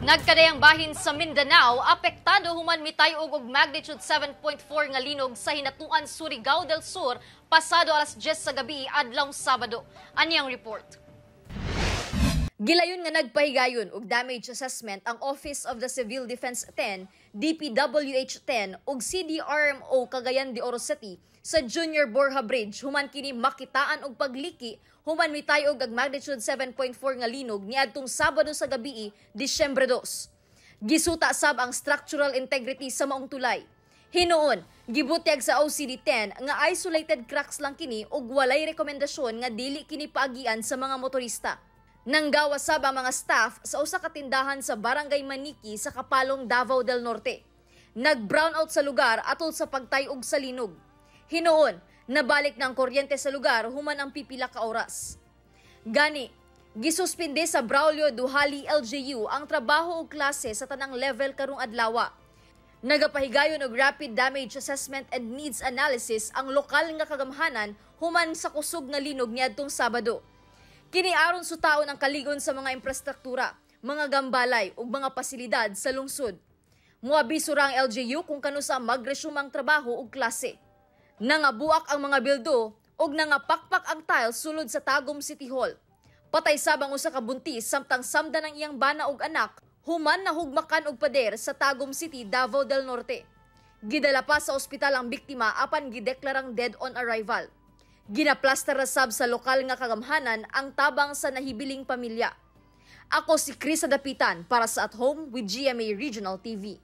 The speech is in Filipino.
Nagkadayang bahin sa Mindanao, apektado human mitay og magnitude 7.4 nga linog sa hinatuan Surigao del Sur pasado alas 10 sa gabi adlawng Sabado. Ani ang report. Gilayon nga nagpahigayon og damage assessment ang Office of the Civil Defense 10, DPWH 10 ug CDRMO Cagayan de Oro City sa Junior Borja Bridge human kini makitaan og pagliki human mitay og magnitude 7.4 nga linog niadtong Sabado sa gabi, Disyembre 2. Gisuta sab ang structural integrity sa maong tulay. Hinuon, gibutyag sa OCD-10 nga isolated cracks lang kini ug walay rekomendasyon nga dili kini paagian sa mga motorista. Nanggawa sab ang mga staff sa usa ka tindahan sa Barangay Maniki sa Kapalong, Davao del Norte. Nag-brownout sa lugar atol sa pagtay-og sa linog. Hinuon, nabalik ng kuryente sa lugar human ang pipila ka oras. Gani, gisuspinde sa Braulio Duhali LGU ang trabaho ug klase sa tanang level karong adlaw. Nagapahigayon og rapid damage assessment and needs analysis ang lokal nga kagamhanan human sa kusog nga linog niadtong Sabado. Kini aron sutaon ang kaligon sa mga infrastruktura, mga gambalay ug mga pasilidad sa lungsod. Muabiso ra ang LGU kung kanusa magresumang trabaho ug klase. Nangabuak ang mga bildo ug nangapakpak ang tiles sulod sa Tagum City Hall. Patay sabang usa ka buntis samtang samdan ang iyang bana ug anak human nahugmakan og pader sa Tagum City, Davao del Norte. Gidala pa sa ospital ang biktima apan gideklarang dead on arrival. Ginaplastar na sab sa lokal nga kagamhanan ang tabang sa nahibiling pamilya. Ako si Chris Adapitan para sa At Home with GMA Regional TV.